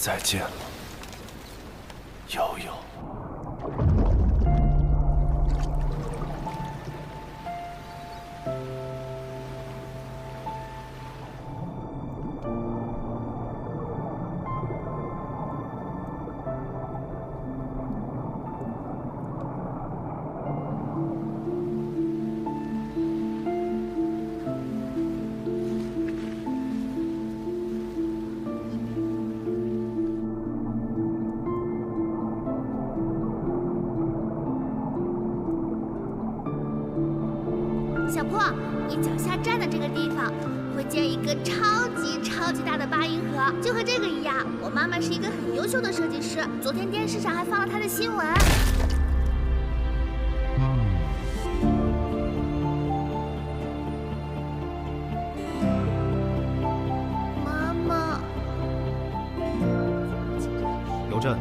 再见了，悠悠。小破，你脚下站的这个地方会建一个超级大的8音盒，就和这个一样。我妈妈是一个很优秀的设计师，昨天电视上还放了她的新闻。妈妈，刘震，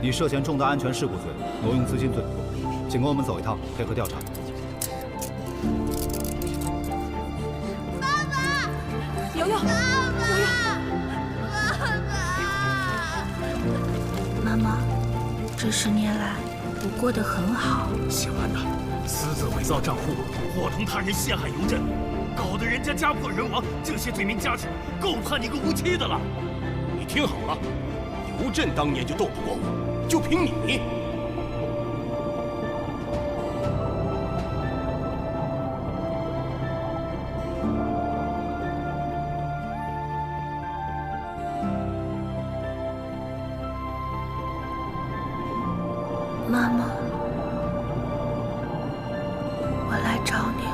你涉嫌重大安全事故罪、挪用资金罪，请跟我们走一趟，配合调查。 悠悠，妈妈，这10年来我过得很好。姓安的私自伪造账户，伙同他人陷害邮政，搞得人家家破人亡，这些罪名加起来够判你个无期的了。你听好了，邮政当年就斗不过我，就凭你。 妈妈，我来找你了。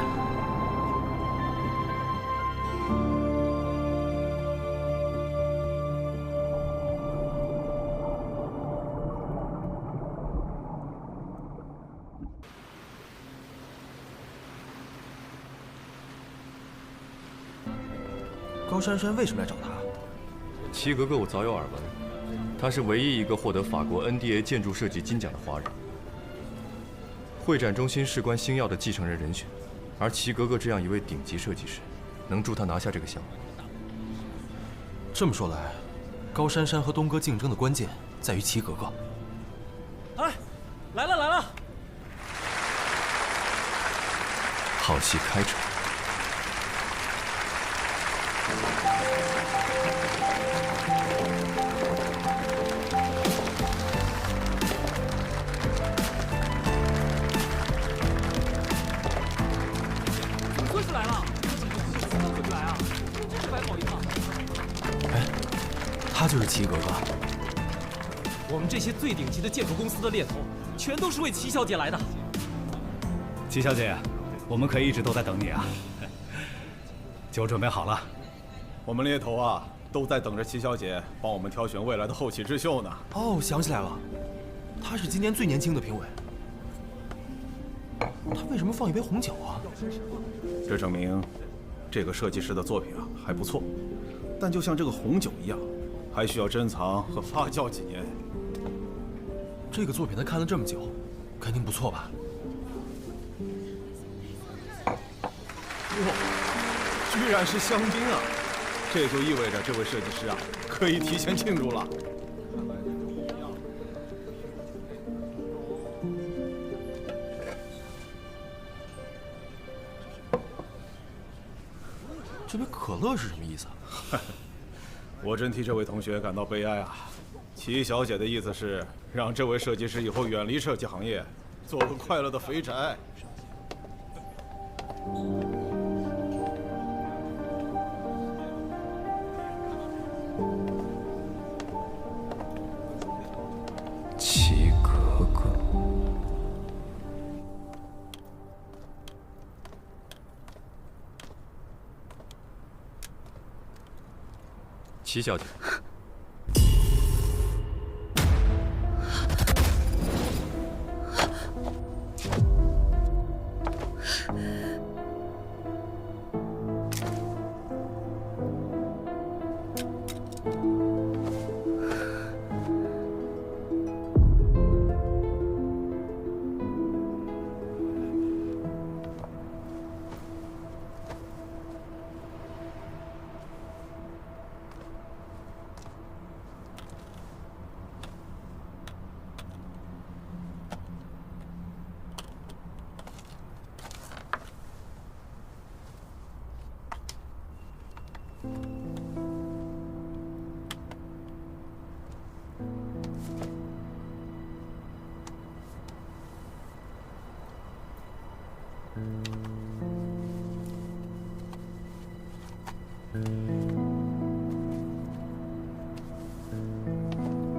高珊珊为什么来找他？齐格格我早有耳闻，他是唯一一个获得法国 NDA 建筑设计金奖的华人，会展中心事关星耀的继承人人选，而齐格格这样一位顶级设计师，能助他拿下这个项目。这么说来，高珊珊和东哥竞争的关键在于齐格格。哎，来了来了！好戏开场。 他就是齐格格。我们这些最顶级的建筑公司的猎头，全都是为齐小姐来的。齐小姐，我们可以一直都在等你啊。酒准备好了，我们猎头啊，都在等着齐小姐帮我们挑选未来的后起之秀呢。哦，想起来了，他是今年最年轻的评委。他为什么放一杯红酒啊？这证明这个设计师的作品啊还不错，但就像这个红酒一样，还需要珍藏和发酵几年。这个作品他看了这么久，肯定不错吧？哇，居然是香槟啊！这就意味着这位设计师啊可以提前庆祝了。 这杯可乐是什么意思啊？我真替这位同学感到悲哀啊！齐小姐的意思是让这位设计师以后远离设计行业，做个快乐的肥宅。齐格格。 齐小姐，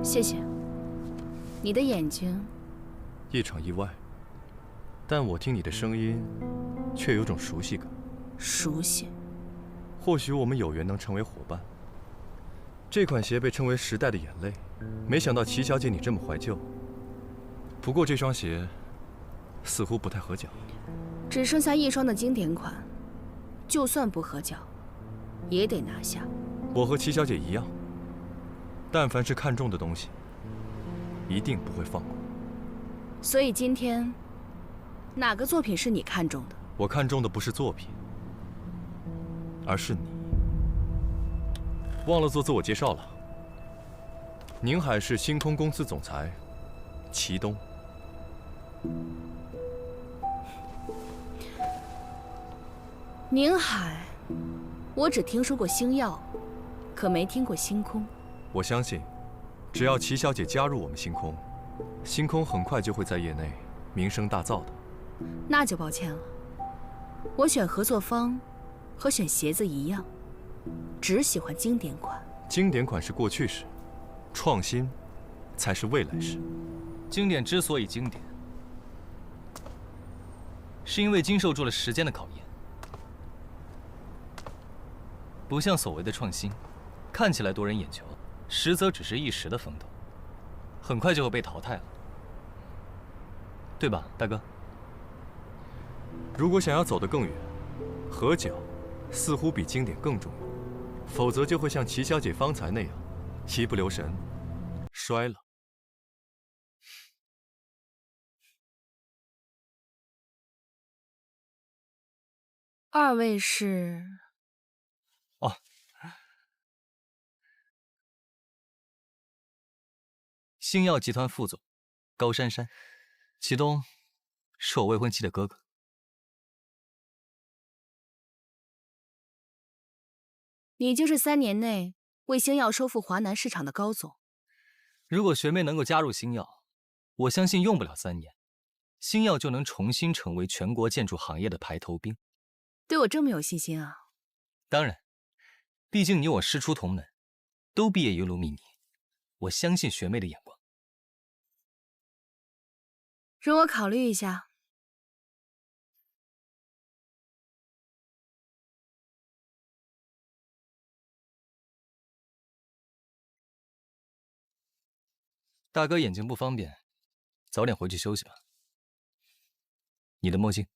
谢谢。你的眼睛，一场意外，但我听你的声音，却有种熟悉感。熟悉。或许我们有缘能成为伙伴。这款鞋被称为时代的眼泪，没想到齐小姐你这么怀旧。不过这双鞋似乎不太合脚。只剩下一双的经典款，就算不合脚，也得拿下。我和齐小姐一样，但凡是看中的东西，一定不会放过。所以今天，哪个作品是你看中的？我看中的不是作品，而是你。忘了做自我介绍了，宁海市星空公司总裁，齐东。宁海，我只听说过星耀，可没听过星空。我相信，只要齐小姐加入我们星空，星空很快就会在业内名声大噪的。那就抱歉了，我选合作方和选鞋子一样，只喜欢经典款。经典款是过去式，创新才是未来式。经典之所以经典，是因为经受住了时间的考验。不像所谓的创新，看起来夺人眼球，实则只是一时的风头，很快就会被淘汰了，对吧，大哥？如果想要走得更远，合脚似乎比经典更重要，否则就会像齐小姐方才那样，一不留神摔了。二位是？哦，星耀集团副总高珊珊，齐东是我未婚妻的哥哥。你就是3年内为星耀收复华南市场的高总。如果学妹能够加入星耀，我相信用不了3年，星耀就能重新成为全国建筑行业的排头兵。对我这么有信心啊？当然，毕竟你我师出同门，都毕业于卢米尼，我相信学妹的眼光。容我考虑一下。大哥眼睛不方便，早点回去休息吧。你的墨镜。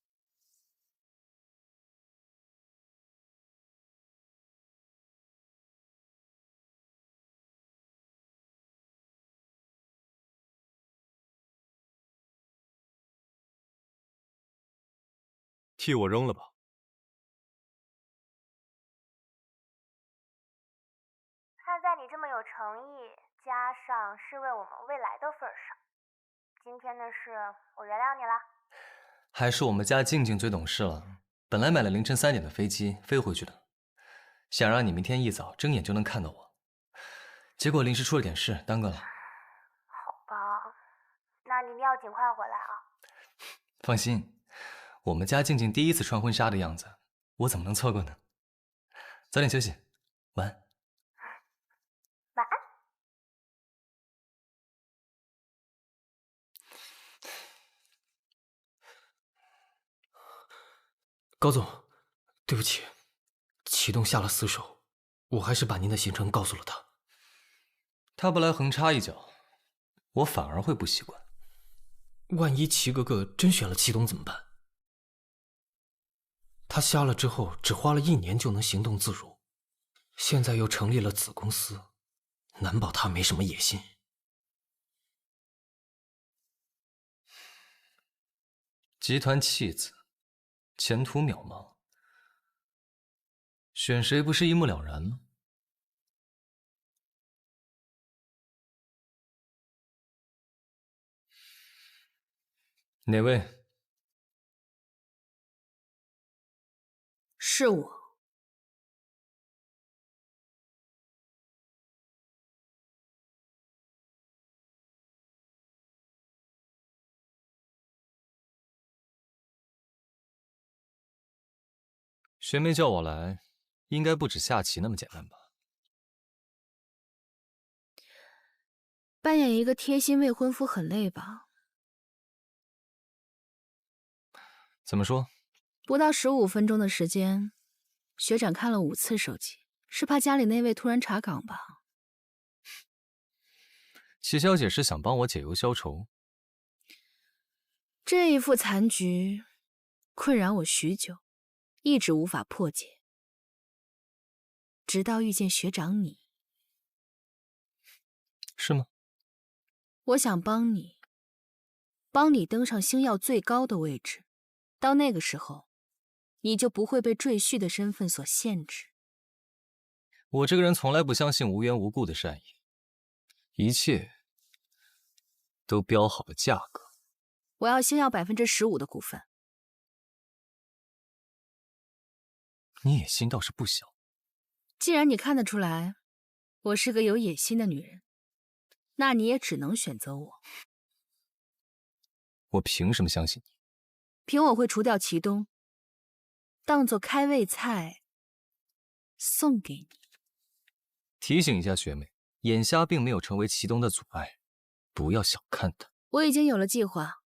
替我扔了吧。看在你这么有诚意，加上是为我们未来的份上，今天的事我原谅你了。还是我们家静静最懂事了。本来买了凌晨3点的飞机飞回去的，想让你明天一早睁眼就能看到我，结果临时出了点事，耽搁了。好吧，那你一定要尽快回来啊。放心。我们家静静第一次穿婚纱的样子，我怎么能错过呢？早点休息，晚安。晚安。高总，对不起，启动下了死手，我还是把您的行程告诉了他。他不来横插一脚，我反而会不习惯。万一齐格格真选了祁东怎么办？他瞎了之后，只花了1年就能行动自如，现在又成立了子公司，难保他没什么野心。集团弃子，前途渺茫，选谁不是一目了然吗？哪位？是我。学妹叫我来，应该不止下棋那么简单吧？扮演一个贴心未婚夫很累吧？怎么说？不到15分钟的时间，学长看了5次手机，是怕家里那位突然查岗吧？齐小姐是想帮我解忧消愁。这一副残局困扰我许久，一直无法破解，直到遇见学长你。是吗？我想帮你登上星耀最高的位置，到那个时候，你就不会被赘婿的身份所限制。我这个人从来不相信无缘无故的善意，一切都标好了价格。我要星耀15%的股份。你野心倒是不小。既然你看得出来，我是个有野心的女人，那你也只能选择我。我凭什么相信你？凭我会除掉祁东，当做开胃菜送给你。提醒一下学妹，眼瞎并没有成为祁东的阻碍，不要小看他。我已经有了计划，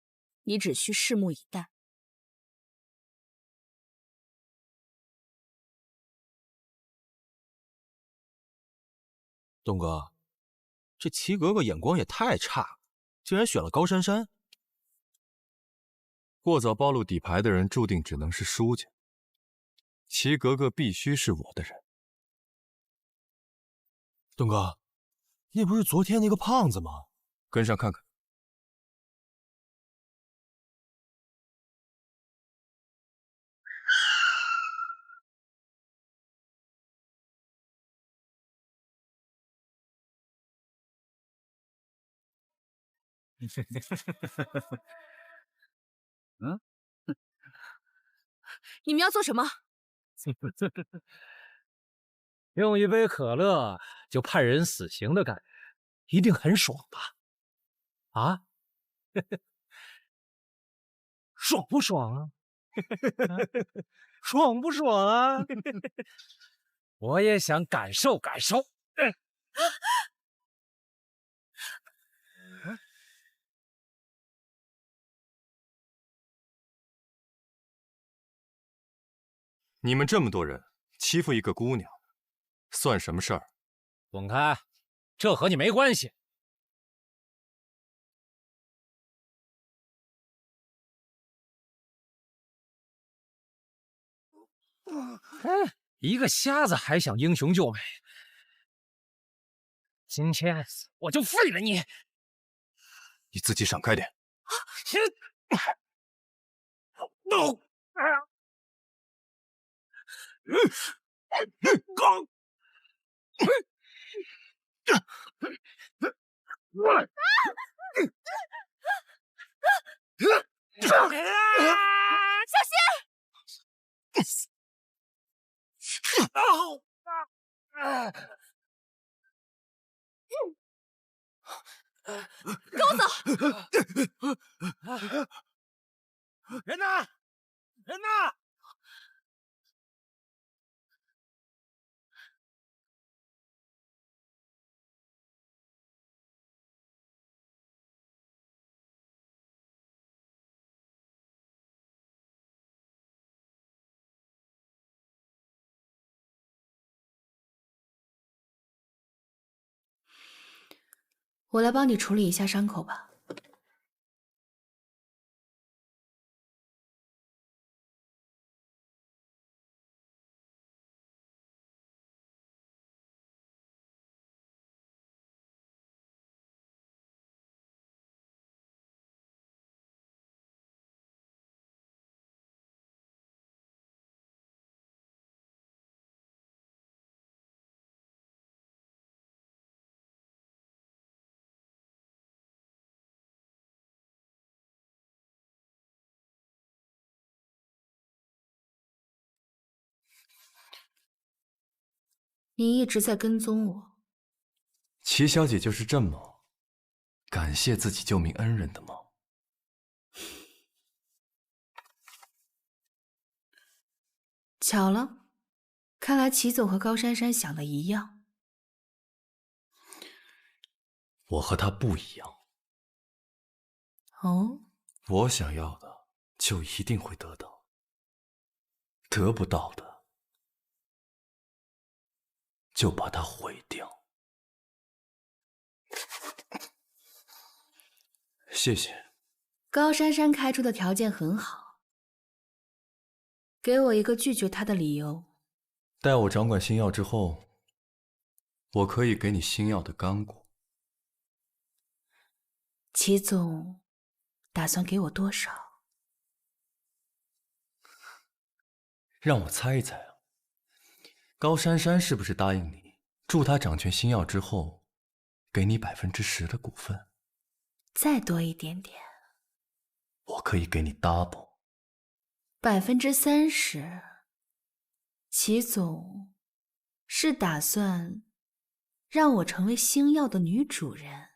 你只需拭目以待。东哥，这齐格格眼光也太差了，竟然选了高珊珊。过早暴露底牌的人，注定只能是输家。齐格格必须是我的人。东哥，那不是昨天那个胖子吗？跟上看看。嗯，你们要做什么？用一杯可乐就判人死刑的感觉，一定很爽吧？啊？爽不爽啊？爽不爽啊？我也想感受感受。你们这么多人欺负一个姑娘，算什么事儿？滚开，这和你没关系。一个瞎子还想英雄救美，今天我就废了你！你自己闪开点。小心！跟我走！人呢？人呢？我来帮你处理一下伤口吧。你一直在跟踪我。齐小姐就是这么感谢自己救命恩人的吗？巧了，看来齐总和高珊珊想的一样。我和他不一样。哦，我想要的就一定会得到，得不到的就把它毁掉。谢谢。高珊珊开出的条件很好，给我一个拒绝她的理由。待我掌管星耀之后，我可以给你星耀的刚果。齐总打算给我多少？让我猜一猜啊，高珊珊是不是答应你，助她掌权星耀之后，给你10%的股份？再多一点点。我可以给你 double。30%。齐总是打算让我成为星耀的女主人？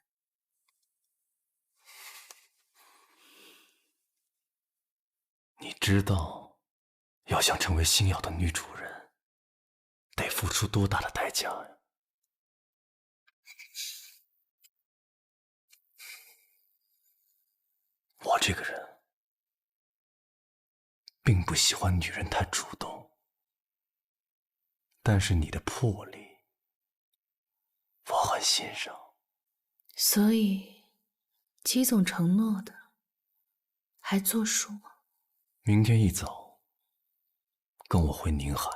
你知道，要想成为星耀的女主人，得付出多大的代价呀？我这个人并不喜欢女人太主动，但是你的魄力，我很欣赏。所以，齐总承诺的还作数吗？明天一早，跟我回宁海。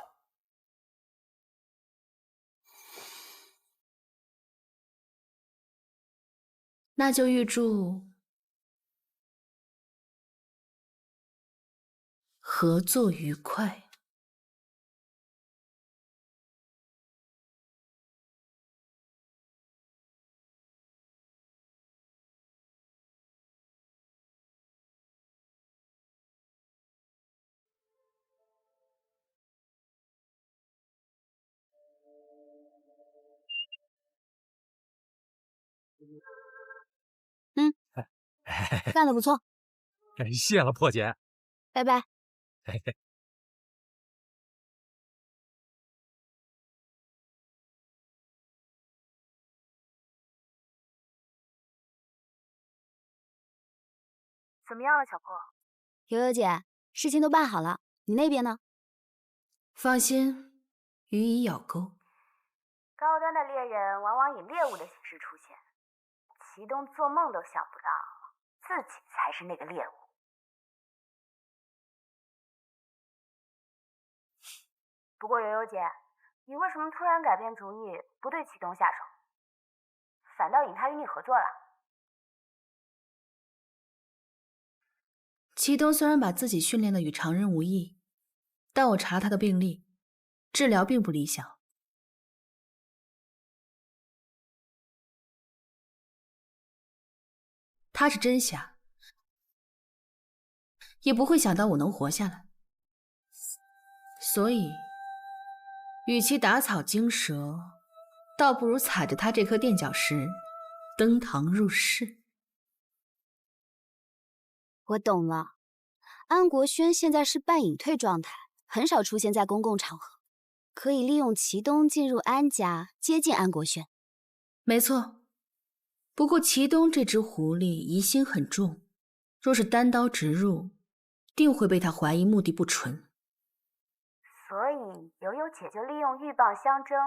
那就预祝合作愉快。干得不错，谢了，破姐。拜拜。怎么样了，小破？悠悠姐，事情都办好了，你那边呢？放心，鱼已咬钩。高端的猎人往往以猎物的形式出现，祁东做梦都想不到自己才是那个猎物。不过悠悠姐，你为什么突然改变主意，不对祁东下手，反倒引他与你合作了？祁东虽然把自己训练的与常人无异，但我查他的病历，治疗并不理想。他是真瞎，也不会想到我能活下来。所以，与其打草惊蛇，倒不如踩着他这颗垫脚石，登堂入室。我懂了，安国轩现在是半隐退状态，很少出现在公共场合，可以利用祁东进入安家，接近安国轩。没错，不过祁东这只狐狸疑心很重，若是单刀直入，定会被他怀疑目的不纯。所以悠悠姐就利用鹬蚌相争，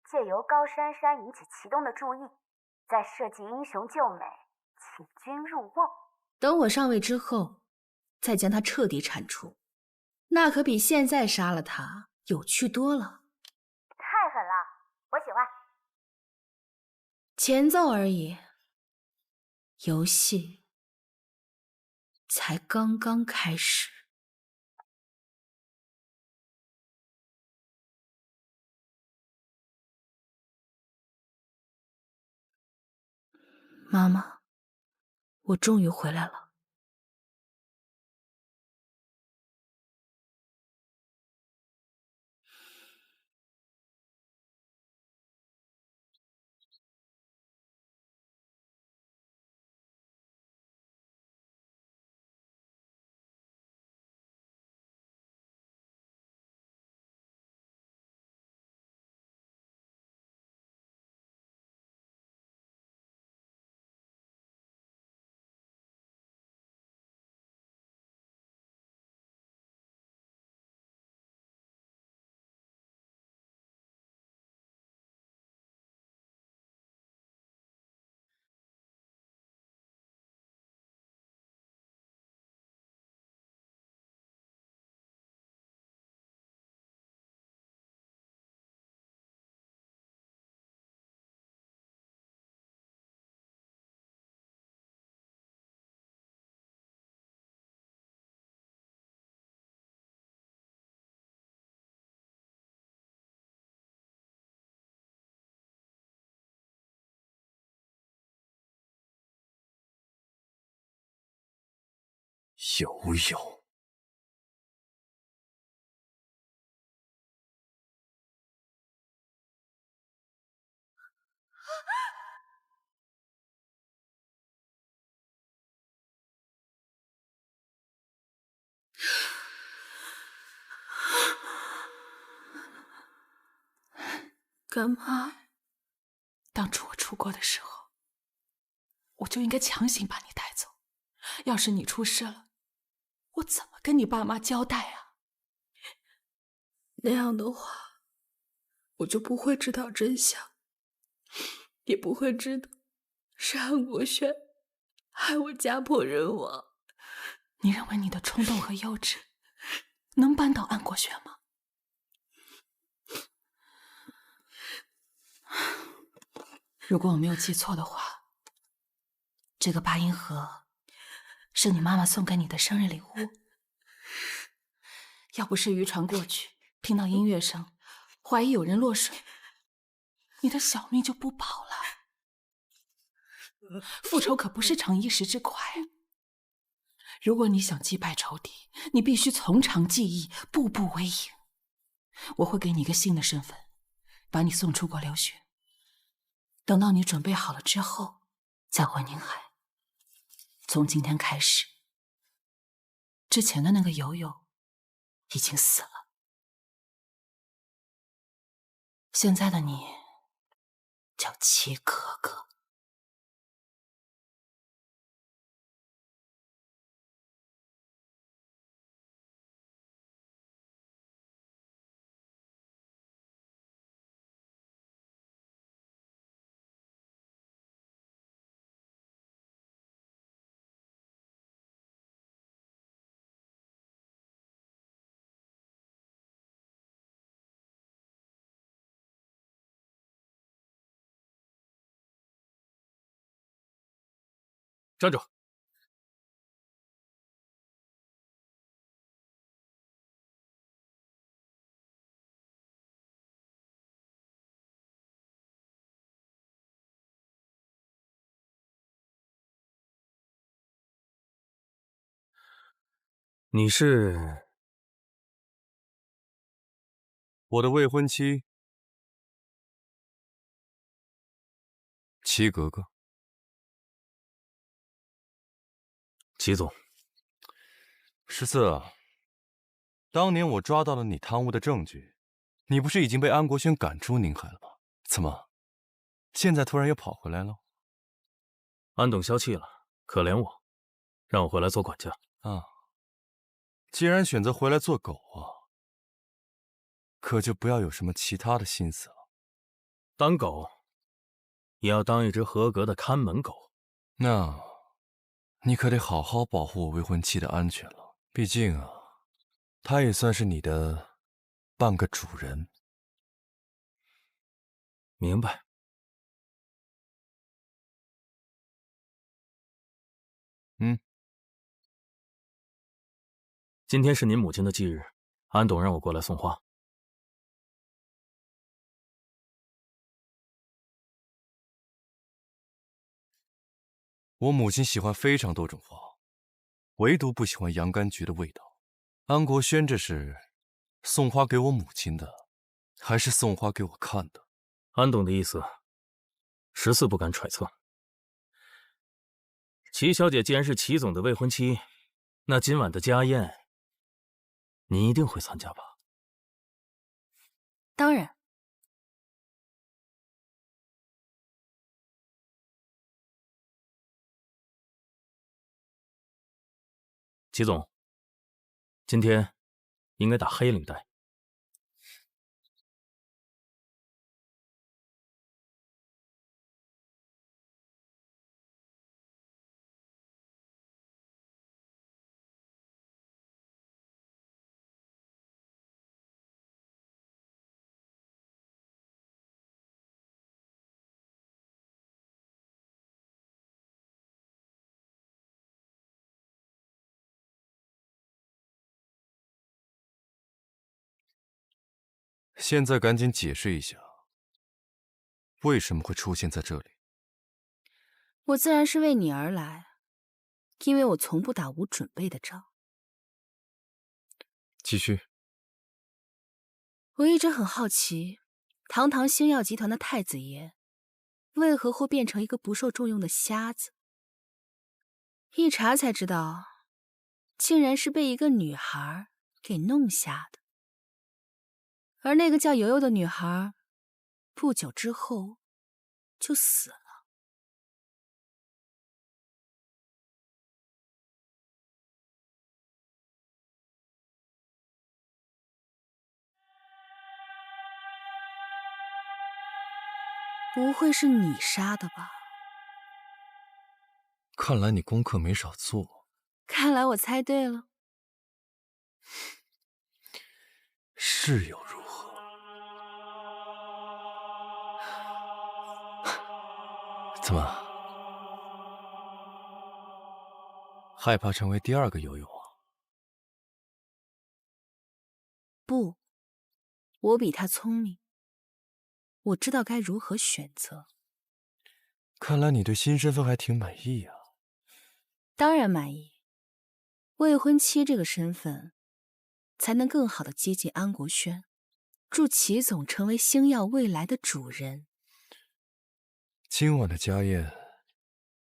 借由高珊珊引起祁东的注意，再设计英雄救美，请君入瓮。等我上位之后，再将他彻底铲除，那可比现在杀了他有趣多了。太狠了，我喜欢。前奏而已，游戏才刚刚开始。妈妈，我终于回来了。游泳。干妈，当初我出国的时候，我就应该强行把你带走。要是你出事了，我怎么跟你爸妈交代啊？那样的话，我就不会知道真相，也不会知道是安国轩害我家破人亡。你认为你的冲动和幼稚能扳倒安国轩吗？如果我没有记错的话，这个八音盒是你妈妈送给你的生日礼物。要不是渔船过去，听到音乐声，怀疑有人落水，你的小命就不保了。复仇可不是逞一时之快啊！如果你想击败仇敌，你必须从长计议，步步为营。我会给你一个新的身份，把你送出国留学。等到你准备好了之后，再回宁海。从今天开始，之前的那个友友已经死了，现在的你叫七格格。站住！你是我的未婚妻，齐格格。齐总，十四啊，当年我抓到了你贪污的证据，你不是已经被安国轩赶出宁海了吗？怎么，现在突然又跑回来了？安董消气了，可怜我，让我回来做管家。啊，既然选择回来做狗啊，可就不要有什么其他的心思了。当狗，也要当一只合格的看门狗。那，你可得好好保护我未婚妻的安全了。毕竟啊，她也算是你的半个主人。明白。今天是您母亲的忌日，安董让我过来送花。我母亲喜欢非常多种花，唯独不喜欢洋甘菊的味道。安国轩这是送花给我母亲的，还是送花给我看的？安董的意思，14不敢揣测。齐小姐既然是齐总的未婚妻，那今晚的家宴，你一定会参加吧？当然。齐总，今天应该打黑领带。现在赶紧解释一下，为什么会出现在这里？我自然是为你而来，因为我从不打无准备的仗。继续。我一直很好奇，堂堂星耀集团的太子爷，为何会变成一个不受重用的瞎子？一查才知道，竟然是被一个女孩给弄瞎的。而那个叫悠悠的女孩，不久之后就死了。不会是你杀的吧？看来你功课没少做。看来我猜对了。是又如何？怎么，害怕成为第二个悠悠啊？不，我比他聪明，我知道该如何选择。看来你对新身份还挺满意啊。当然满意，未婚妻这个身份，才能更好的接近安国轩，助齐总成为星耀未来的主人。今晚的家宴，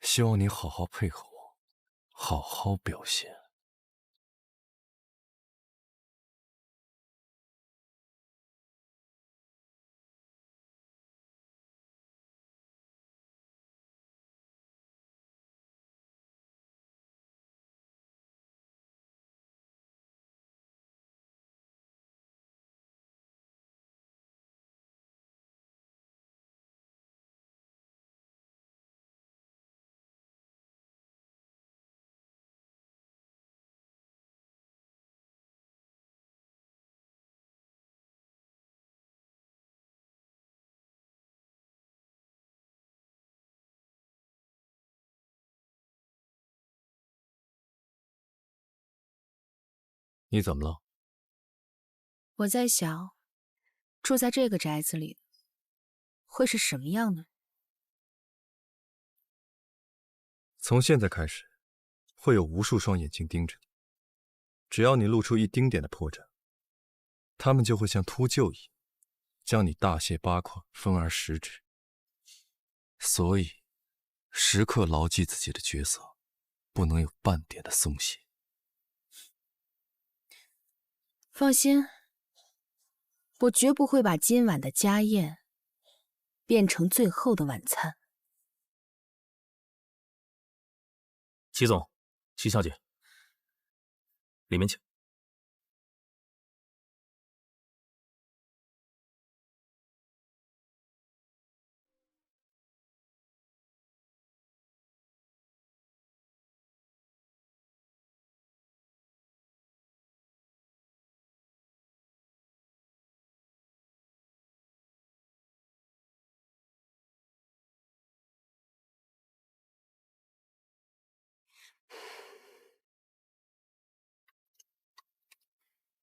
希望你好好配合我，好好表现。你怎么了？我在想，住在这个宅子里会是什么样的？从现在开始，会有无数双眼睛盯着你。只要你露出一丁点的破绽，他们就会像秃鹫一样，将你大卸八块，分而食之。所以，时刻牢记自己的角色，不能有半点的松懈。放心，我绝不会把今晚的家宴变成最后的晚餐。齐总，齐小姐，里面请。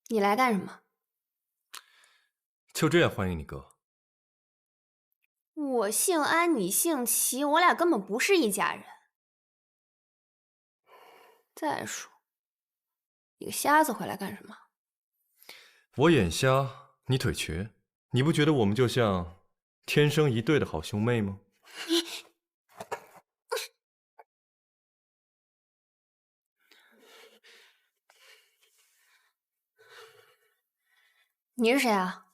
你来干什么？就这样欢迎你哥？我姓安，你姓齐，我俩根本不是一家人。再说，你个瞎子回来干什么？我眼瞎，你腿瘸，你不觉得我们就像天生一对的好兄妹吗？你是谁啊？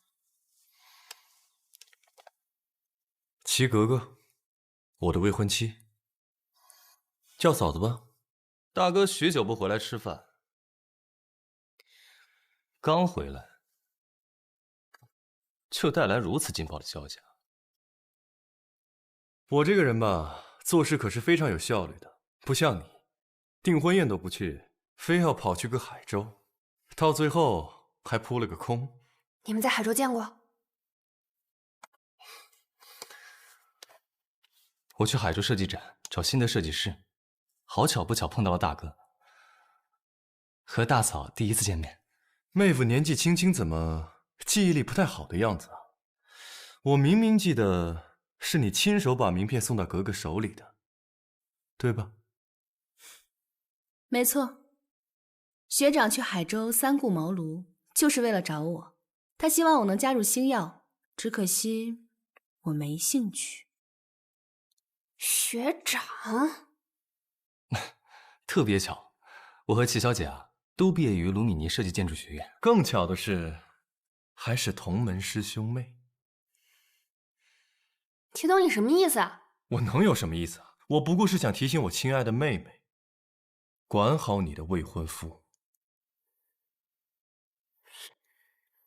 齐格格，我的未婚妻。叫嫂子吧。大哥许久不回来吃饭，刚回来就带来如此劲爆的消息啊！我这个人吧，做事可是非常有效率的，不像你，订婚宴都不去，非要跑去个海州，到最后还扑了个空。你们在海州见过？我去海州设计展找新的设计师，好巧不巧碰到了大哥，和大嫂第一次见面。妹夫年纪轻轻，怎么记忆力不太好的样子啊？我明明记得是你亲手把名片送到格格手里的，对吧？没错，学长去海州三顾茅庐，就是为了找我。他希望我能加入星耀，只可惜我没兴趣。学长，特别巧，我和齐小姐啊，都毕业于卢米尼设计建筑学院。更巧的是，还是同门师兄妹。齐东，你什么意思啊？我能有什么意思啊？我不过是想提醒我亲爱的妹妹，管好你的未婚夫。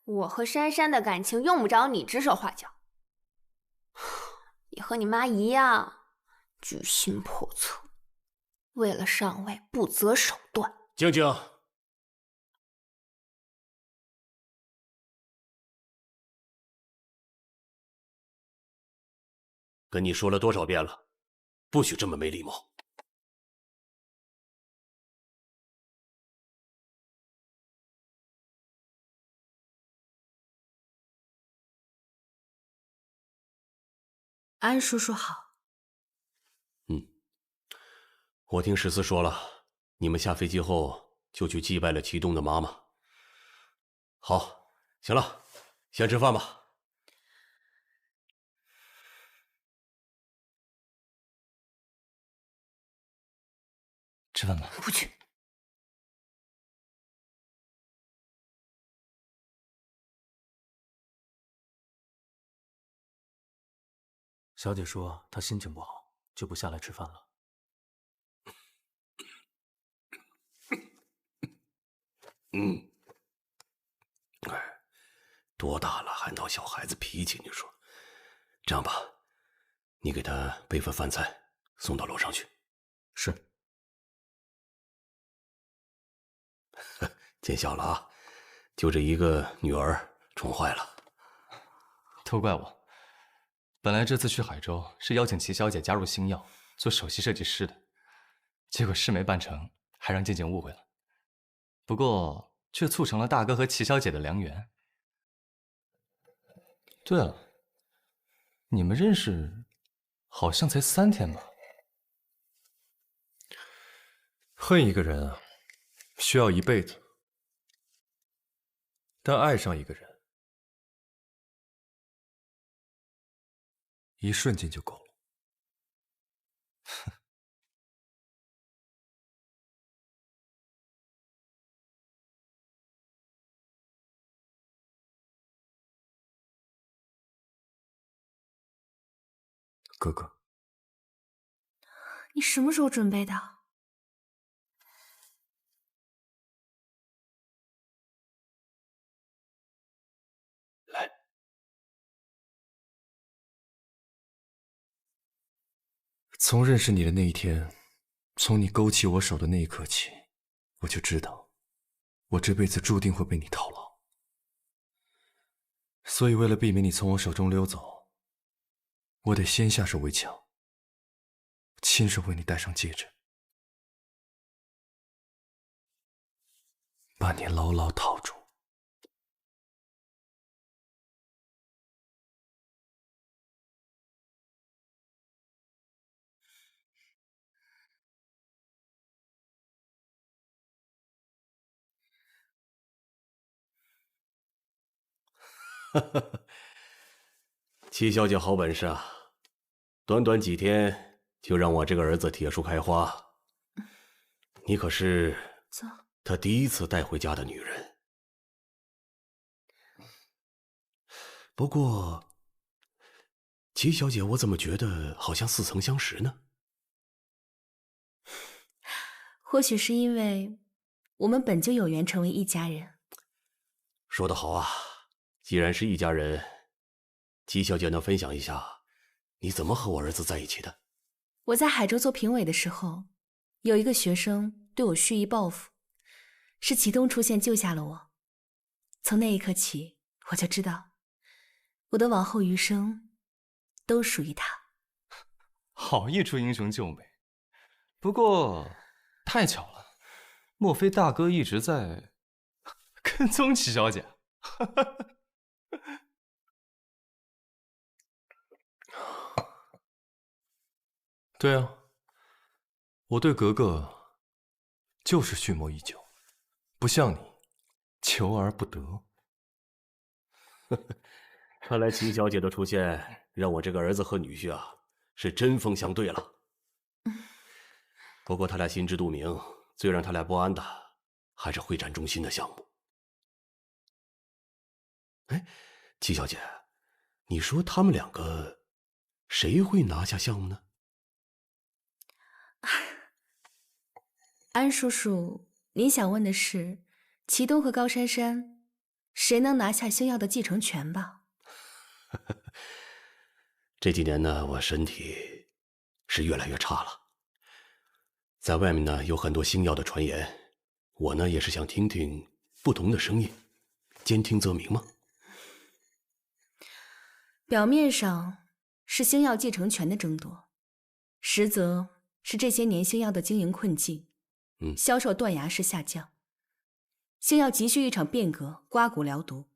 我和珊珊的感情用不着你指手画脚。你和你妈一样，居心叵测，为了上位不择手段。静静，跟你说了多少遍了，不许这么没礼貌。安叔叔好。我听14说了，你们下飞机后就去祭拜了祁东的妈妈。好，行了，先吃饭吧。吃饭吧。不去。小姐说她心情不好，就不下来吃饭了。多大了还闹小孩子脾气？你说，这样吧，你给他备份饭菜，送到楼上去。是。见笑了啊，就这一个女儿宠坏了。都怪我，本来这次去海州是邀请齐小姐加入星耀做首席设计师的，结果事没办成，还让静静误会了。不过却促成了大哥和齐小姐的良缘。对了，你们认识好像才3天吧？恨一个人啊，需要一辈子；但爱上一个人，一瞬间就够了。哥哥，你什么时候准备的？来，从认识你的那一天，从你勾起我手的那一刻起，我就知道，我这辈子注定会被你套牢。所以为了避免你从我手中溜走，我得先下手为强，亲手为你戴上戒指，把你牢牢套住。齐小姐好本事啊，短短几天就让我这个儿子铁树开花。你可是他第一次带回家的女人。不过，齐小姐，我怎么觉得好像似曾相识呢？或许是因为我们本就有缘成为一家人。说得好啊，既然是一家人，齐小姐能分享一下你怎么和我儿子在一起的？我在海州做评委的时候，有一个学生对我蓄意报复，是祁东出现救下了我。从那一刻起，我就知道，我的往后余生都属于他。好一出英雄救美，不过太巧了，莫非大哥一直在跟踪齐小姐？对啊，我对格格就是蓄谋已久，不像你，求而不得。看来齐小姐的出现，让我这个儿子和女婿啊，是针锋相对了。不过他俩心知肚明，最让他俩不安的，还是会展中心的项目。哎，齐小姐，你说他们两个，谁会拿下项目呢？安叔叔，您想问的是，祁东和高珊珊，谁能拿下星耀的继承权吧？这几年呢，我身体是越来越差了。在外面呢，有很多星耀的传言，我呢也是想听听不同的声音，兼听则明嘛。表面上是星耀继承权的争夺，实则是这些年星耀的经营困境，销售断崖式下降，星耀急需一场变革，刮骨疗毒。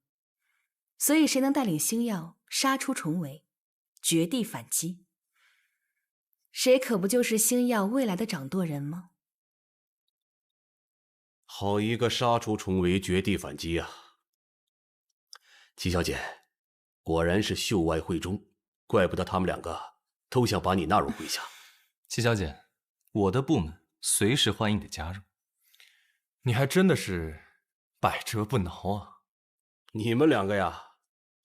所以谁能带领星耀杀出重围，绝地反击？谁可不就是星耀未来的掌舵人吗？好一个杀出重围，绝地反击啊！齐小姐，果然是秀外慧中，怪不得他们两个都想把你纳入麾下。齐小姐，我的部门随时欢迎你的加入。你还真的是百折不挠啊！你们两个呀，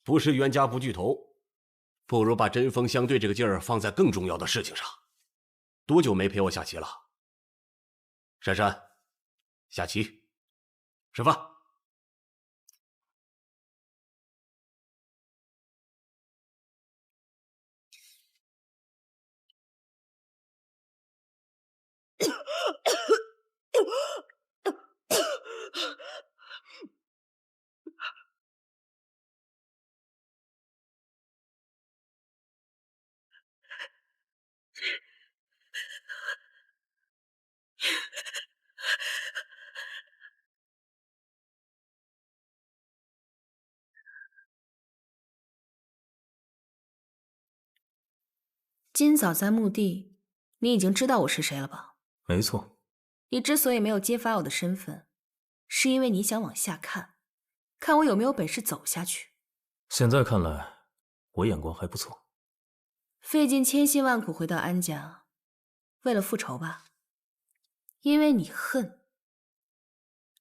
不是冤家不聚头，不如把针锋相对这个劲儿放在更重要的事情上。多久没陪我下棋了？珊珊，下棋，吃饭。今早在墓地，你已经知道我是谁了吧？没错。你之所以没有揭发我的身份，是因为你想往下看，看我有没有本事走下去。现在看来，我眼光还不错。费尽千辛万苦回到安家，为了复仇吧？因为你恨，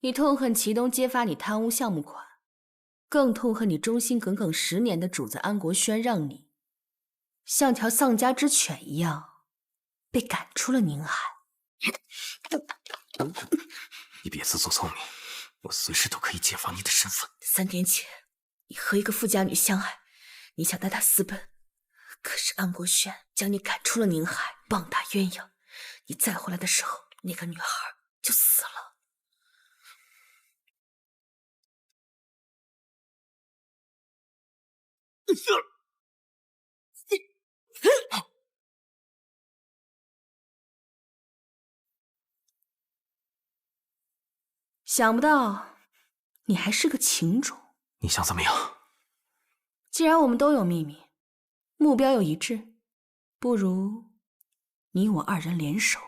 你痛恨祁东揭发你贪污项目款，更痛恨你忠心耿耿10年的主子安国轩让你像条丧家之犬一样被赶出了宁海。你别自作聪明，我随时都可以揭发你的身份。3天前，你和一个富家女相爱，你想带她私奔，可是安国轩将你赶出了宁海，棒打鸳鸯。你再回来的时候，那个女孩就死了。想不到你还是个情种。你想怎么样？既然我们都有秘密，目标又一致，不如你我2人联手。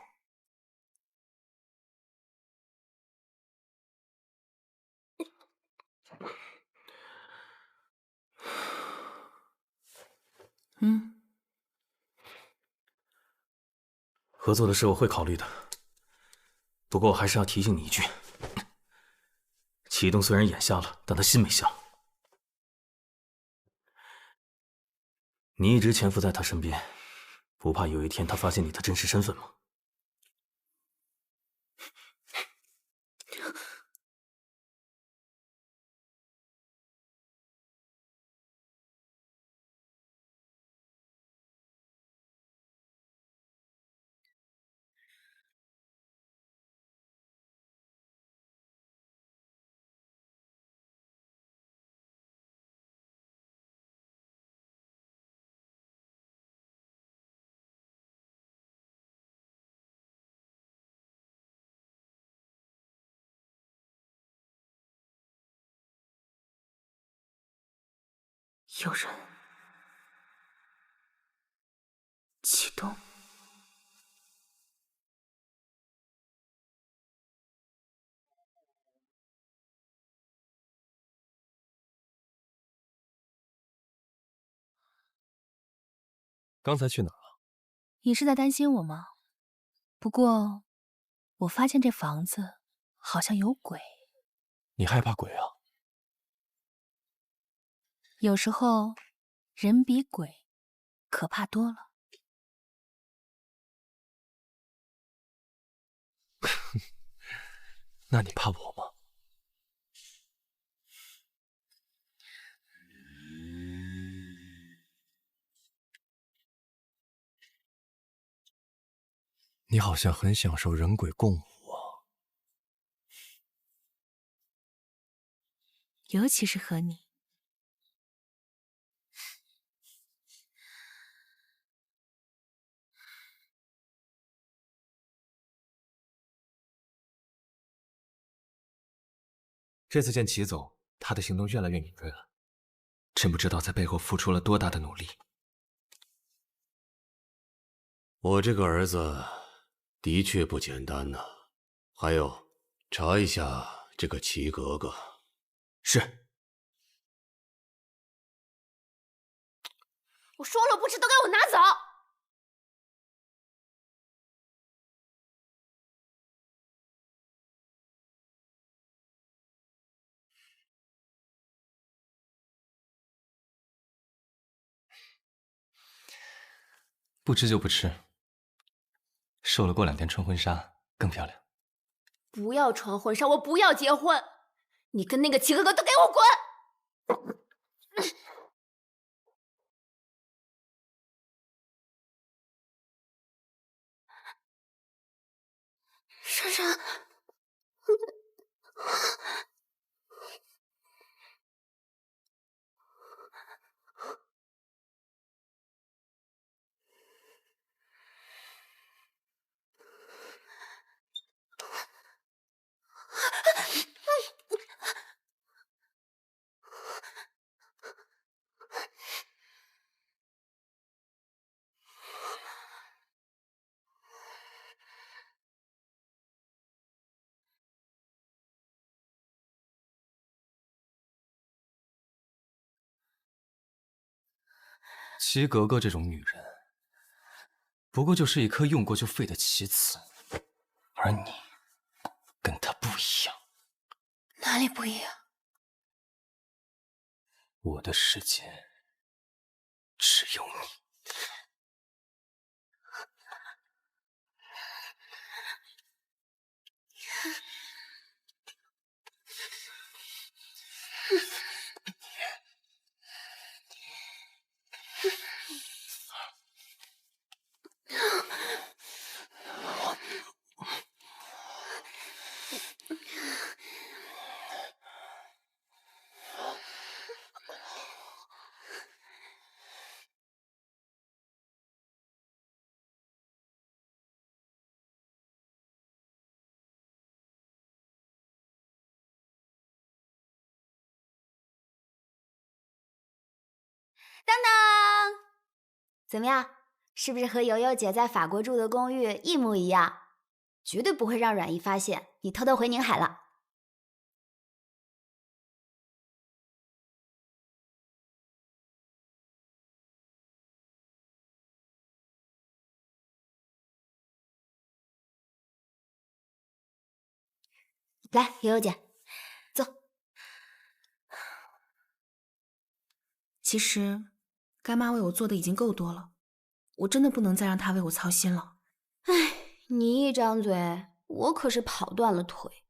合作的事我会考虑的，不过我还是要提醒你一句：祁东虽然眼瞎了，但他心没瞎。你一直潜伏在他身边，不怕有一天他发现你的真实身份吗？有人，启动。刚才去哪了？你是在担心我吗？不过，我发现这房子好像有鬼。你害怕鬼啊？有时候，人比鬼可怕多了。那你怕我吗？你好像很享受人鬼共舞啊。尤其是和你。这次见齐总，他的行动越来越敏锐了，真不知道在背后付出了多大的努力。我这个儿子的确不简单呐。还有，查一下这个齐格格。是。我说了不吃，都给我拿走！不吃就不吃，瘦了过2天穿婚纱更漂亮。不要穿婚纱，我不要结婚！你跟那个齐哥哥都给我滚！珊珊，齐格格这种女人，不过就是一颗用过就废的棋子，而你跟她不一样。哪里不一样？我的世界只有你。当当，怎么样？是不是和悠悠姐在法国住的公寓一模一样？绝对不会让阮姨发现你偷偷回宁海了。来，悠悠姐，坐。其实，干妈为我做的已经够多了，我真的不能再让她为我操心了。哎，你一张嘴，我可是跑断了腿。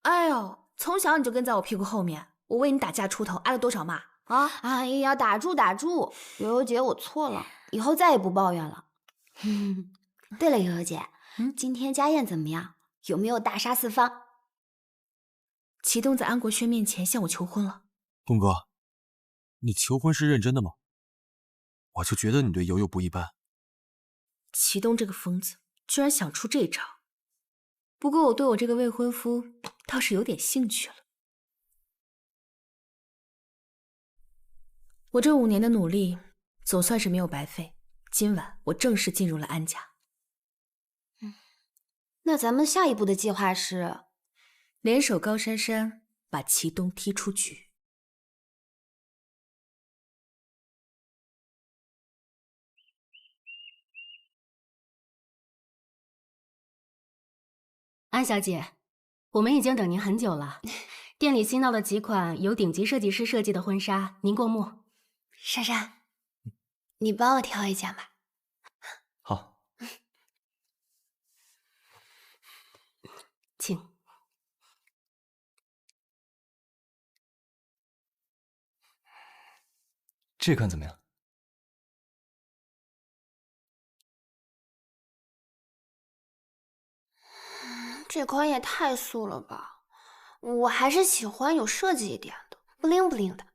哎呦，从小你就跟在我屁股后面，我为你打架出头，挨了多少骂啊！哎呀，打住打住，悠悠姐，我错了，以后再也不抱怨了。对了，悠悠姐，今天家宴怎么样？有没有大杀四方？祁东在安国轩面前向我求婚了。东哥，你求婚是认真的吗？我就觉得你对悠悠不一般。祁东这个疯子居然想出这招，不过我对我这个未婚夫倒是有点兴趣了。我这5年的努力总算是没有白费，今晚我正式进入了安家。那咱们下一步的计划是联手高珊珊把祁东踢出局。安小姐，我们已经等您很久了。店里新到了几款由顶级设计师设计的婚纱，您过目。珊珊，你帮我挑一件吧。好，请。这款怎么样？这款也太素了吧，我还是喜欢有设计一点的，不灵不灵的。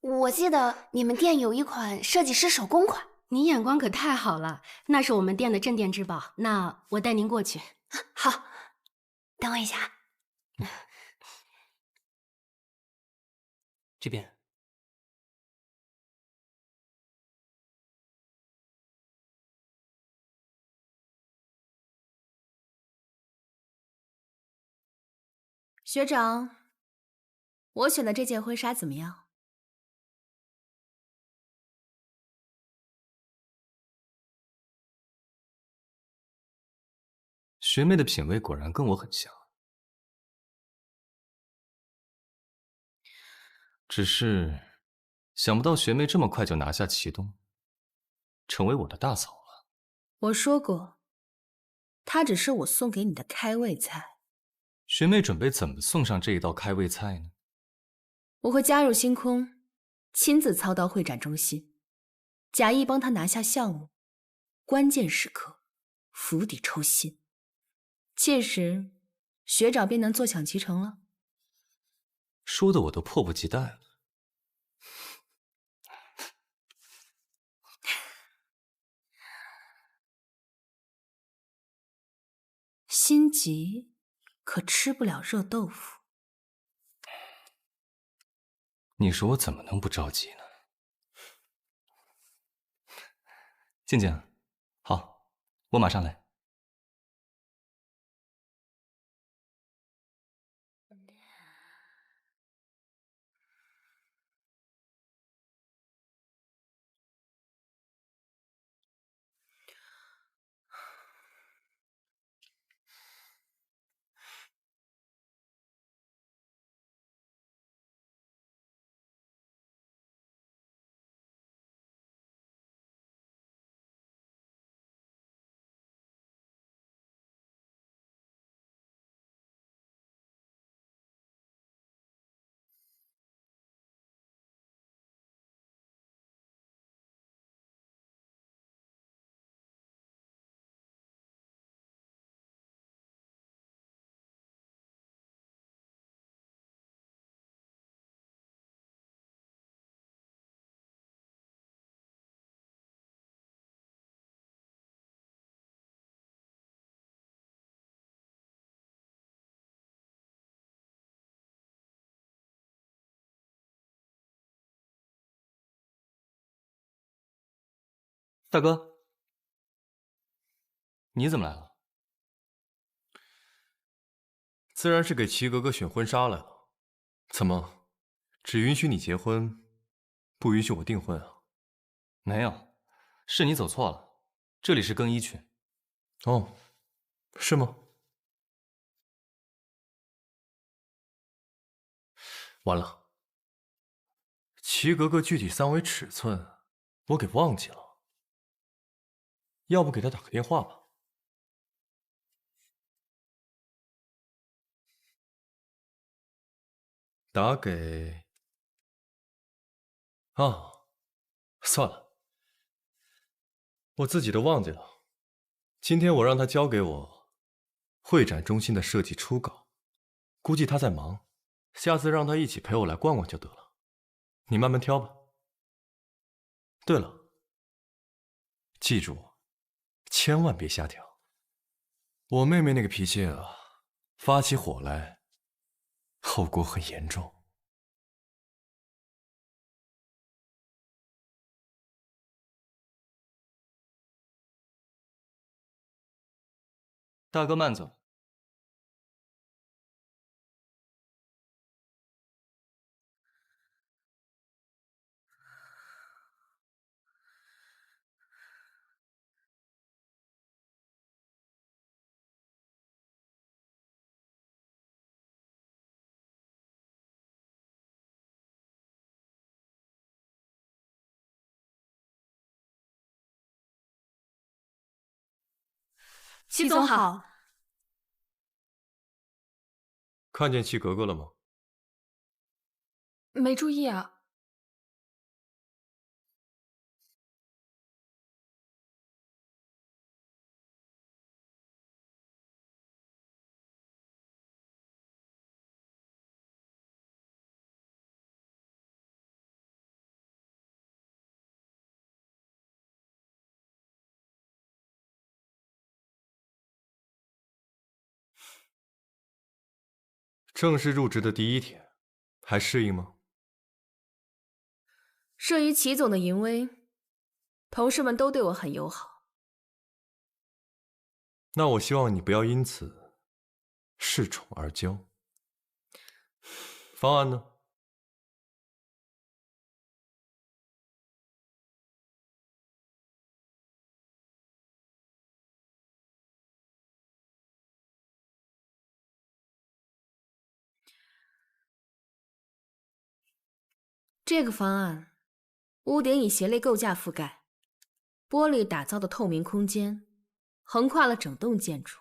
我记得你们店有一款设计师手工款，您眼光可太好了，那是我们店的镇店之宝。那我带您过去。好，等我一下。这边。学长，我选的这件婚纱怎么样？学妹的品味果然跟我很像，只是想不到学妹这么快就拿下祁东，成为我的大嫂了。我说过，她只是我送给你的开胃菜。学妹准备怎么送上这一道开胃菜呢？我会加入星空，亲自操刀会展中心，假意帮他拿下项目，关键时刻釜底抽薪，届时学长便能坐享其成了。说的我都迫不及待了。心急可吃不了热豆腐。你说我怎么能不着急呢？静静，好，我马上来。大哥，你怎么来了？自然是给齐格格选婚纱来了。怎么，只允许你结婚，不允许我订婚啊？没有，是你走错了，这里是更衣区。哦，是吗？完了，齐格格具体3围尺寸我给忘记了，要不给她打个电话吧？打给……啊，算了，我自己都忘记了。今天我让她交给我会展中心的设计初稿，估计她在忙，下次让她一起陪我来逛逛就得了。你慢慢挑吧。对了，记住，千万别瞎挑。我妹妹那个脾气啊，发起火来，后果很严重。大哥慢走。齐总好。看见齐格格了吗？没注意啊。正式入职的第1天，还适应吗？慑于齐总的淫威，同事们都对我很友好。那我希望你不要因此恃宠而骄。方案呢？这个方案，屋顶以鞋类构架覆盖，玻璃打造的透明空间，横跨了整栋建筑，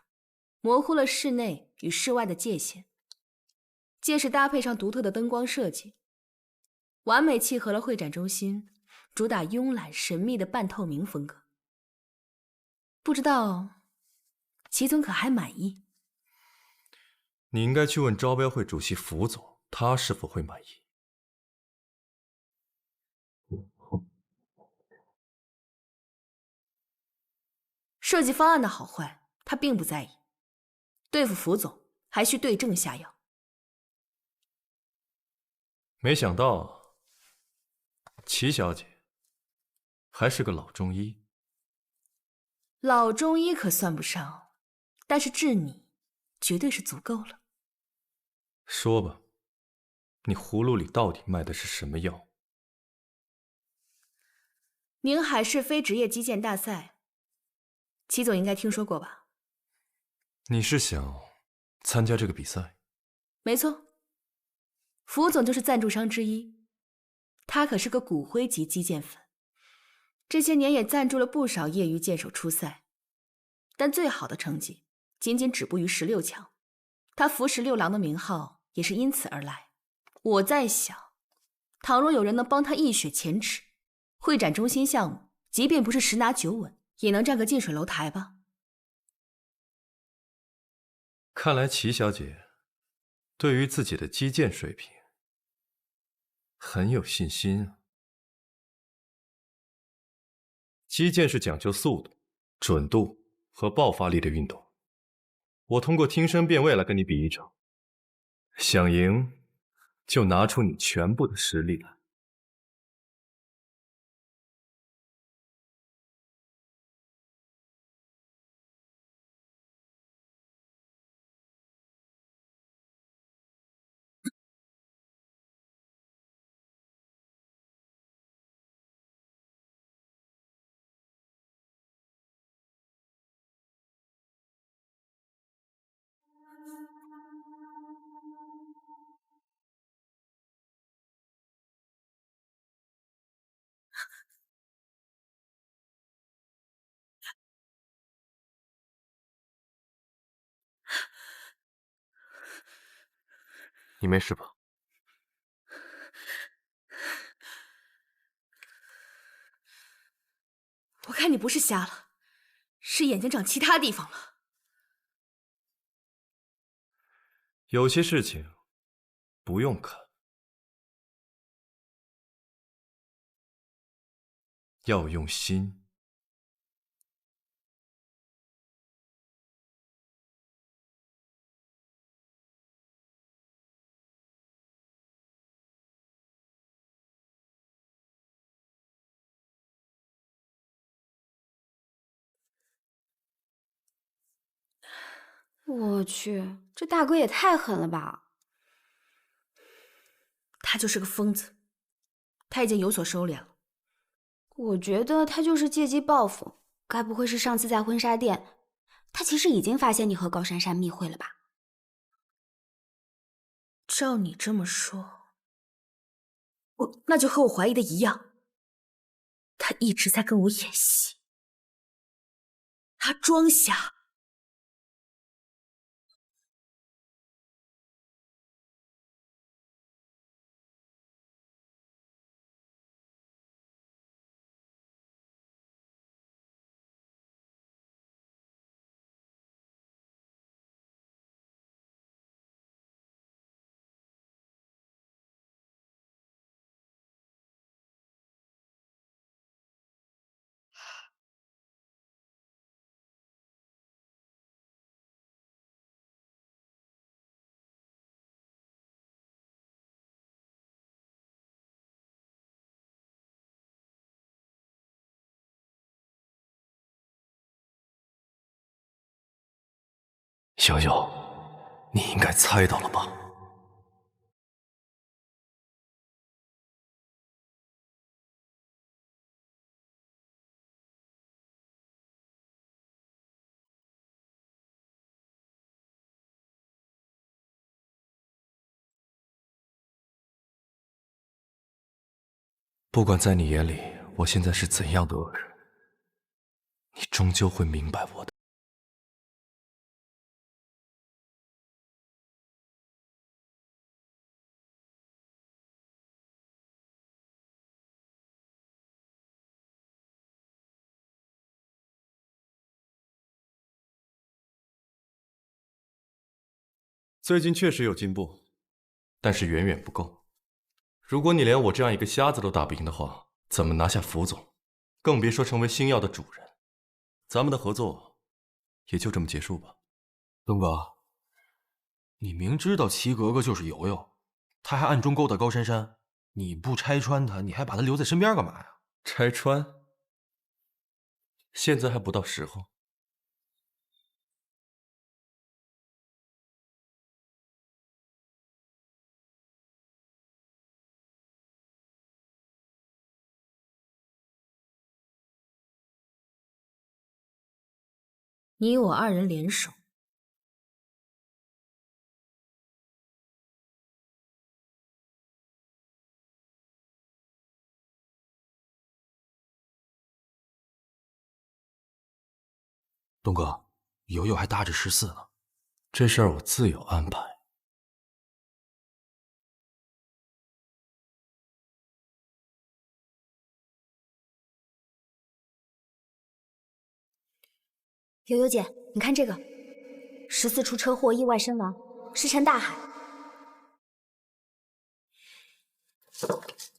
模糊了室内与室外的界限。届时搭配上独特的灯光设计，完美契合了会展中心主打慵懒神秘的半透明风格。不知道齐总可还满意？你应该去问招标会主席符总，他是否会满意。设计方案的好坏，他并不在意。对付符总，还需对症下药。没想到，齐小姐还是个老中医。老中医可算不上，但是治你绝对是足够了。说吧，你葫芦里到底卖的是什么药？宁海市非职业击剑大赛，齐总应该听说过吧？你是想参加这个比赛？没错，符总就是赞助商之一，他可是个骨灰级击剑粉，这些年也赞助了不少业余剑手出赛，但最好的成绩仅仅止步于16强，他符16郎的名号也是因此而来。我在想，倘若有人能帮他一雪前耻，会展中心项目即便不是10拿9稳，也能站个近水楼台吧。看来齐小姐对于自己的击剑水平很有信心啊。击剑是讲究速度、准度和爆发力的运动。我通过听声辨位来跟你比一场，想赢就拿出你全部的实力来。你没事吧？我看你不是瞎了，是眼睛长其他地方了。有些事情不用看，要用心。我去，这大哥也太狠了吧！他就是个疯子，他已经有所收敛了。我觉得他就是借机报复，该不会是上次在婚纱店，他其实已经发现你和高珊珊密会了吧？照你这么说，那就和我怀疑的一样，他一直在跟我演戏，他装瞎，悠悠，你应该猜到了吧？不管在你眼里我现在是怎样的恶人，你终究会明白我的。最近确实有进步，但是远远不够。如果你连我这样一个瞎子都打不赢的话，怎么拿下福总？更别说成为星耀的主人。咱们的合作也就这么结束吧。东哥，你明知道齐格格就是游游，他还暗中勾搭高珊珊，你不拆穿他，你还把他留在身边干嘛呀？拆穿？现在还不到时候。你我二人联手，东哥，游游还搭着14呢，这事儿我自有安排。悠悠姐，你看这个，14出车祸意外身亡，石沉大海。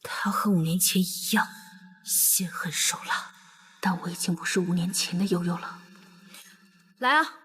他和5年前一样，心狠手辣，但我已经不是5年前的悠悠了。来啊！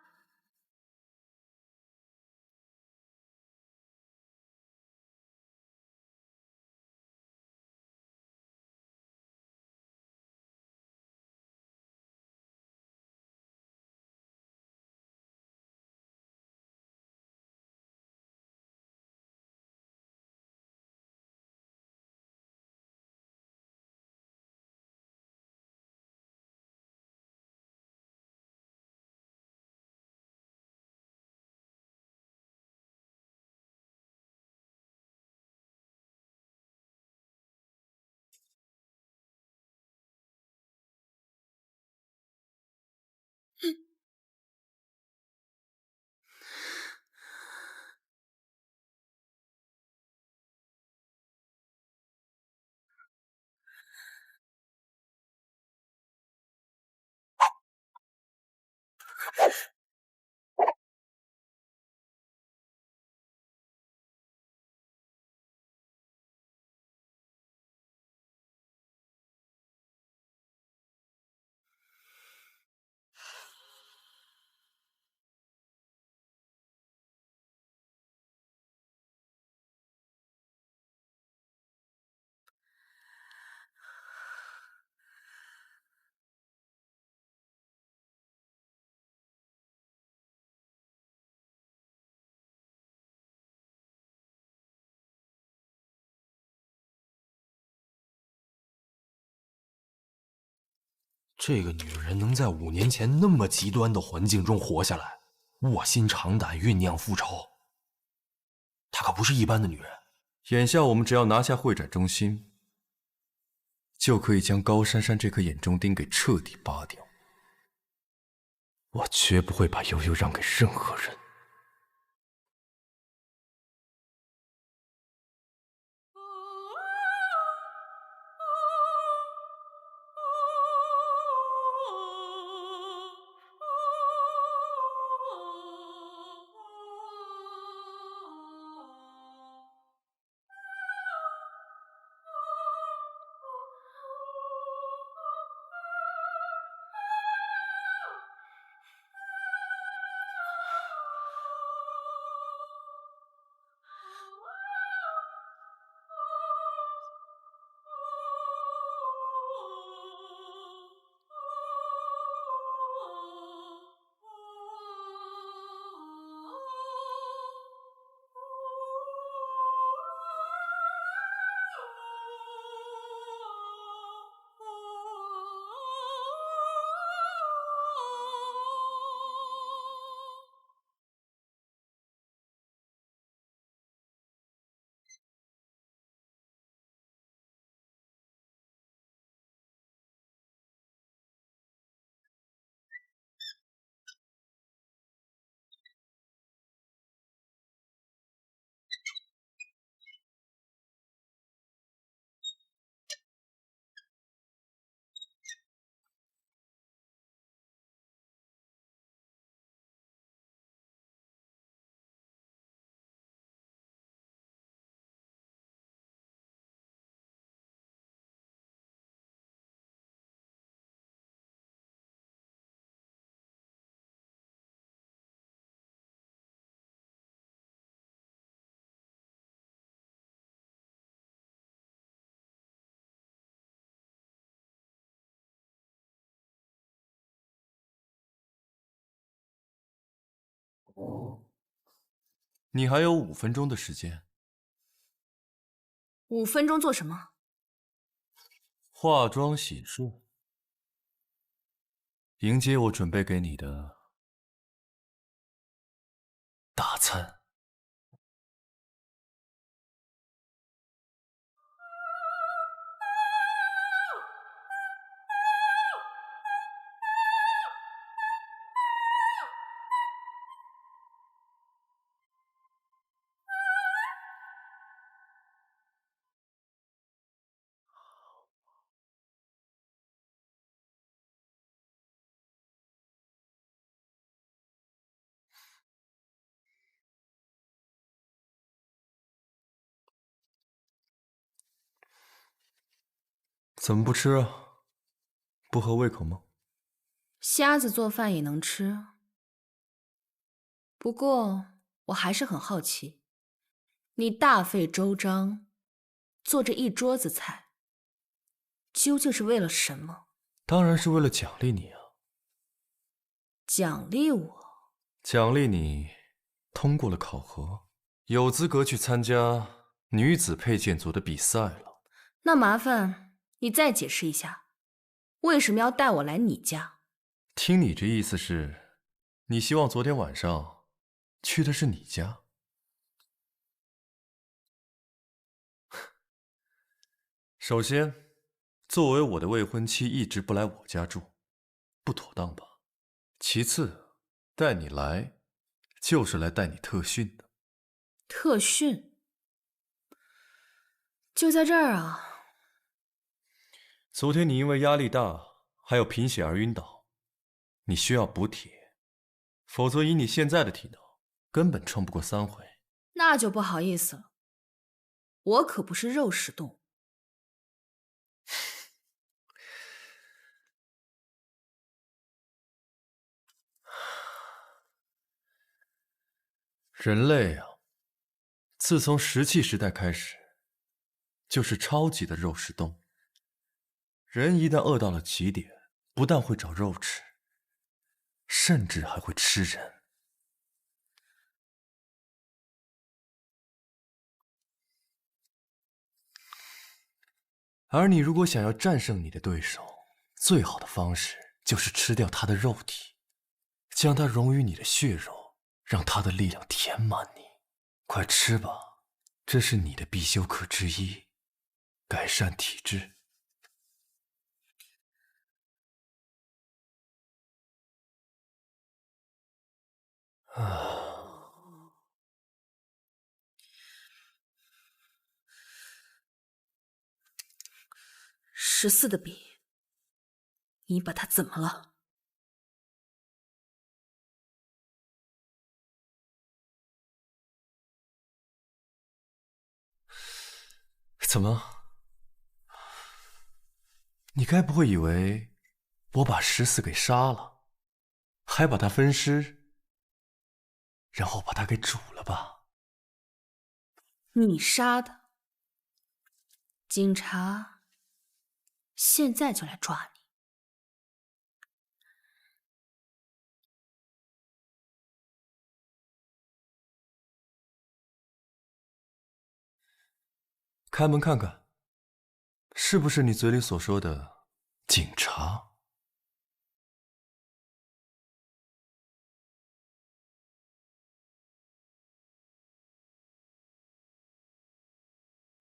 这个女人能在5年前那么极端的环境中活下来，卧薪尝胆酝酿复仇，她可不是一般的女人。眼下我们只要拿下会展中心，就可以将高珊珊这颗眼中钉给彻底拔掉。我绝不会把悠悠让给任何人。你还有5分钟的时间。5分钟做什么？化妆洗漱，迎接我准备给你的大餐。怎么不吃啊？不合胃口吗？瞎子做饭也能吃。不过我还是很好奇，你大费周章做这一桌子菜，究竟是为了什么？当然是为了奖励你啊！奖励我？奖励你通过了考核，有资格去参加女子佩剑组的比赛了。那麻烦你再解释一下，为什么要带我来你家？听你这意思是，你希望昨天晚上去的是你家？首先，作为我的未婚妻一直不来我家住，不妥当吧？其次，带你来就是来带你特训的。特训？就在这儿啊？昨天你因为压力大还有贫血而晕倒，你需要补铁，否则以你现在的体能，根本撑不过3回。那就不好意思了，我可不是肉食动物。人类啊，自从石器时代开始，就是超级的肉食动物。人一旦饿到了极点，不但会找肉吃，甚至还会吃人。而你如果想要战胜你的对手，最好的方式就是吃掉他的肉体，将它融于你的血肉，让他的力量填满你。快吃吧，这是你的必修课之一，改善体质。14的笔，你把它怎么了？怎么？你该不会以为我把14给杀了，还把他分尸，然后把他给煮了吧？你杀的？警察现在就来抓你。开门看看，是不是你嘴里所说的警察？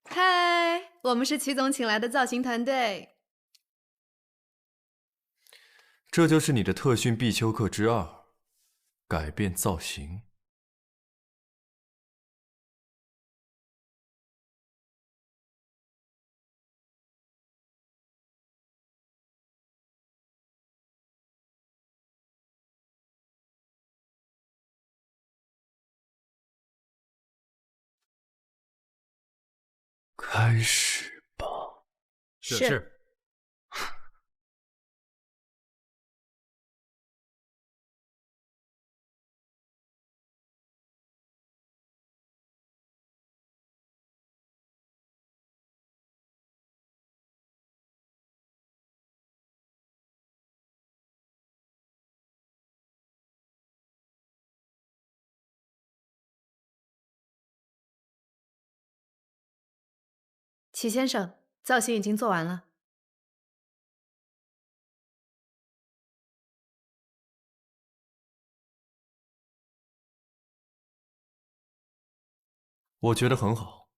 嗨，我们是曲总请来的造型团队。这就是你的特训必修课之2，改变造型。开始吧。是。齐先生，造型已经做完了。我觉得很好，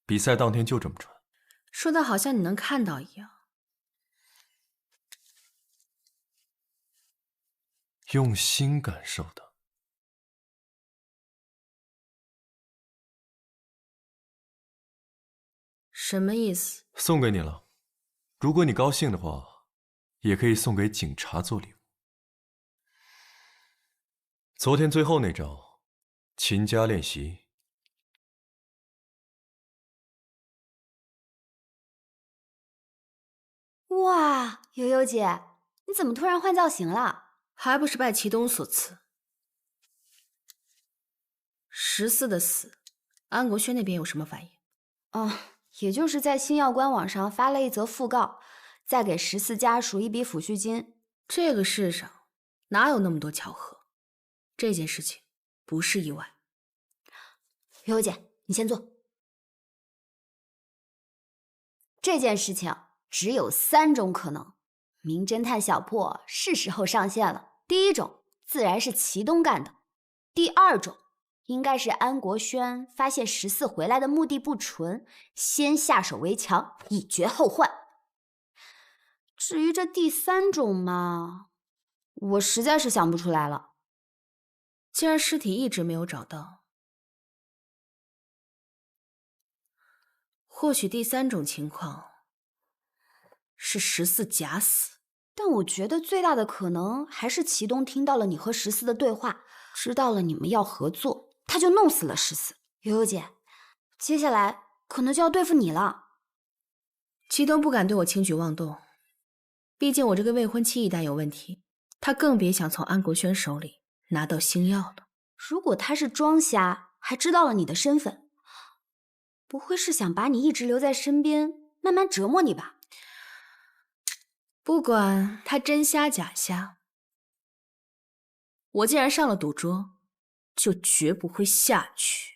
比赛当天就这么穿。说的好像你能看到一样。用心感受的。什么意思？送给你了，如果你高兴的话，也可以送给警察做礼物。昨天最后那招，勤加练习。哇，悠悠姐，你怎么突然换造型了？还不是拜祁东所赐。14的死，安国轩那边有什么反应？哦，也就是在星耀官网上发了一则讣告，再给14家属一笔抚恤金。这个世上哪有那么多巧合？这件事情不是意外。悠悠姐，你先坐。这件事情只有3种可能，名侦探小破是时候上线了。第一种自然是祁东干的，第二种应该是安国轩发现14回来的目的不纯，先下手为强，以绝后患。至于这第3种嘛，我实在是想不出来了。既然尸体一直没有找到，或许第3种情况是14假死。但我觉得最大的可能还是祁东听到了你和14的对话，知道了你们要合作，他就弄死了14。悠悠姐，接下来可能就要对付你了。祁东不敢对我轻举妄动，毕竟我这个未婚妻一旦有问题，他更别想从安国轩手里拿到星耀了。如果他是装瞎，还知道了你的身份，不会是想把你一直留在身边，慢慢折磨你吧？不管他真瞎假瞎，我既然上了赌桌，就绝不会下去。